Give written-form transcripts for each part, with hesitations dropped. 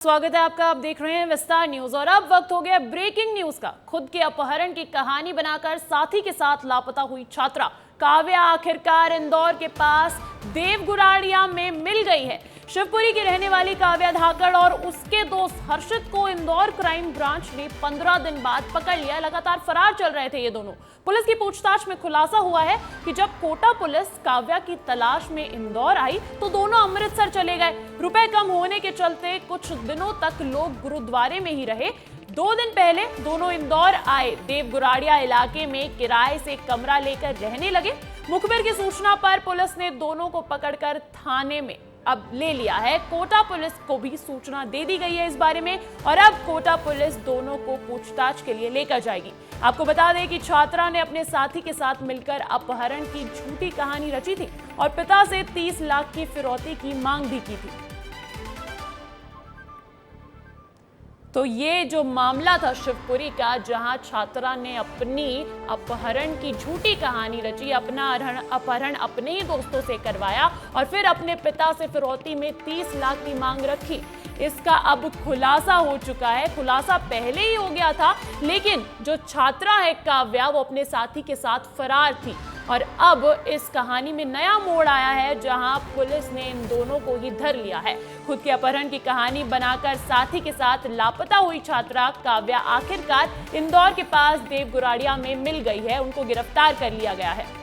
स्वागत है आपका। आप देख रहे हैं विस्तार न्यूज और अब वक्त हो गया ब्रेकिंग न्यूज का। खुद के अपहरण की कहानी बनाकर साथी के साथ लापता हुई छात्रा काव्या आखिरकार इंदौर के पास देवगुराड़िया में मिल गई है। शिवपुरी की रहने वाली काव्या धाकड़ और उसके दोस्त हर्षित को इंदौर क्राइम ब्रांच ने 15 दिन बाद पकड़ लिया। लगातार फरार चल रहे थे ये दोनों। पुलिस की पूछताछ में खुलासा हुआ है कि जब कोटा पुलिस काव्या की तलाश में इंदौर आई तो दोनों अमृतसर चले गए। रुपए कम होने के चलते कुछ दिनों तक लोग गुरुद्वारे में ही रहे। 2 दिन पहले दोनों इंदौर आए। देवगुराड़िया इलाके में किराए से कमरा लेकर रहने लगे। मुखबिर की सूचना पर पुलिस ने दोनों को पकड़कर थाने में अब ले लिया है। कोटा पुलिस को भी सूचना दे दी गई है इस बारे में और अब कोटा पुलिस दोनों को पूछताछ के लिए लेकर जाएगी। आपको बता दें कि छात्रा ने अपने साथी के साथ मिलकर अपहरण की झूठी कहानी रची थी और पिता से 30 लाख की फिरौती की मांग भी की थी। तो ये जो मामला था शिवपुरी का, जहां छात्रा ने अपनी अपहरण की झूठी कहानी रची, अपना अपहरण अपने ही दोस्तों से करवाया और फिर अपने पिता से फिरौती में 30 लाख की मांग रखी, इसका अब खुलासा हो चुका है। खुलासा पहले ही हो गया था, लेकिन जो छात्रा है काव्या वो अपने साथी के साथ फरार थी और अब इस कहानी में नया मोड़ आया है जहां पुलिस ने इन दोनों को ही धर लिया है। खुद के अपहरण की कहानी बनाकर साथी के साथ लापता हुई छात्रा काव्या आखिरकार इंदौर के पास देवगुराड़िया में मिल गई है। उनको गिरफ्तार कर लिया गया है।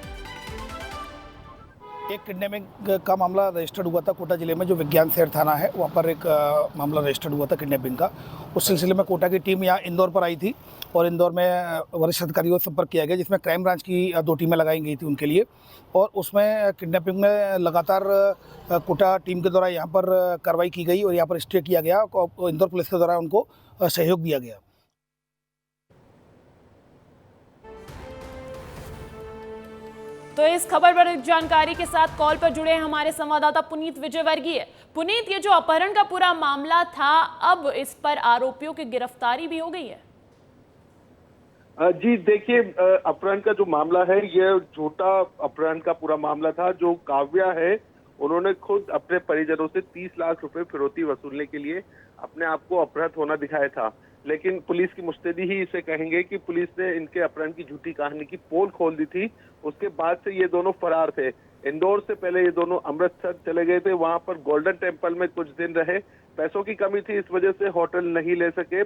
एक किडनैपिंग का मामला रजिस्टर्ड हुआ था कोटा जिले में, जो विज्ञान शहर थाना है वहाँ पर एक मामला रजिस्टर्ड हुआ था किडनैपिंग का। उस सिलसिले में कोटा की टीम यहाँ इंदौर पर आई थी और इंदौर में वरिष्ठ अधिकारियों से संपर्क किया गया, जिसमें क्राइम ब्रांच की 2 टीमें लगाई गई थी उनके लिए। और उसमें किडनैपिंग में लगातार कोटा टीम के द्वारा यहाँ पर कार्रवाई की गई और यहाँ पर स्टे किया गया और इंदौर पुलिस के द्वारा उनको सहयोग दिया गया। तो इस खबर पर जानकारी के साथ कॉल पर जुड़े हमारे संवाददाता पुनीत विजयवर्गीय। पुनीत, ये जो अपहरण का पूरा मामला था, अब इस पर आरोपियों की गिरफ्तारी भी हो गई है? जी देखिए, अपहरण का जो मामला है ये झूठा अपहरण का पूरा मामला था। जो काव्या है उन्होंने खुद अपने परिजनों से 30 लाख रुपए फिरौती वसूलने के लिए अपने आप को अपहृत होना दिखाया था, लेकिन पुलिस की मुस्तैदी ही इसे कहेंगे कि पुलिस ने इनके अपहरण की झूठी कहानी की पोल खोल दी थी। उसके बाद से ये दोनों फरार थे। इंदौर से पहले ये दोनों अमृतसर चले गए थे, वहां पर गोल्डन टेम्पल में कुछ दिन रहे। पैसों की कमी थी, इस वजह से होटल नहीं ले सके।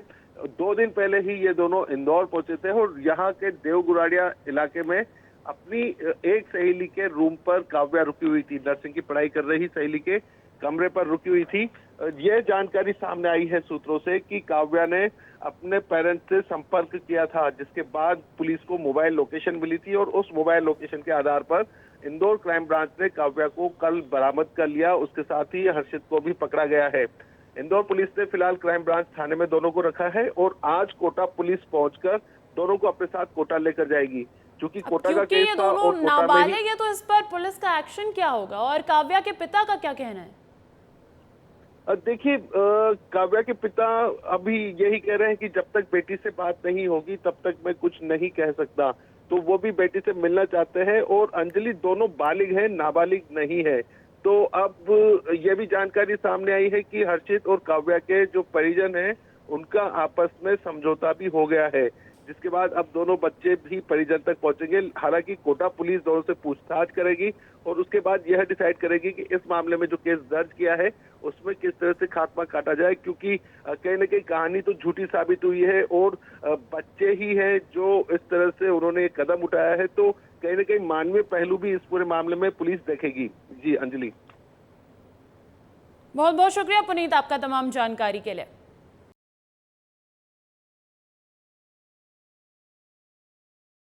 2 दिन पहले ही ये दोनों इंदौर पहुंचे थे और यहाँ के देवगुराड़िया इलाके में अपनी एक सहेली के रूम पर काव्या रुकी हुई थी। नर्सिंग की पढ़ाई कर रही सहेली के कमरे पर रुकी हुई थी। यह जानकारी सामने आई है सूत्रों से कि काव्या ने अपने पेरेंट्स से संपर्क किया था, जिसके बाद पुलिस को मोबाइल लोकेशन मिली थी और उस मोबाइल लोकेशन के आधार पर इंदौर क्राइम ब्रांच ने काव्या को कल बरामद कर लिया। उसके साथ ही हर्षित को भी पकड़ा गया है। इंदौर पुलिस ने फिलहाल क्राइम ब्रांच थाने में दोनों को रखा है और आज कोटा पुलिस पहुंचकर दोनों को अपने साथ कोटा लेकर जाएगी। क्योंकि कोटा का केस था और नाबालिग है, तो इस पर पुलिस का एक्शन क्या होगा और काव्या के पिता का क्या कहना है? देखिए, काव्या के पिता अभी यही कह रहे हैं कि जब तक बेटी से बात नहीं होगी तब तक मैं कुछ नहीं कह सकता। तो वो भी बेटी से मिलना चाहते हैं और अंजलि दोनों बालिग हैं, नाबालिग नहीं है। तो अब ये भी जानकारी सामने आई है कि हर्षित और काव्या के जो परिजन हैं उनका आपस में समझौता भी हो गया है, जिसके बाद अब दोनों बच्चे भी परिजन तक पहुंचेंगे। हालांकि कोटा पुलिस दोनों से पूछताछ करेगी और उसके बाद यह डिसाइड करेगी कि इस मामले में जो केस दर्ज किया है उसमें किस तरह से खात्मा काटा जाए, क्योंकि कहीं न कहीं कहानी तो झूठी साबित हुई है और बच्चे ही हैं जो इस तरह से उन्होंने कदम उठाया है। तो कहीं न कहीं मानवीय पहलू भी इस पूरे मामले में पुलिस देखेगी। जी अंजलि, बहुत बहुत शुक्रिया पुनीत आपका तमाम जानकारी के लिए।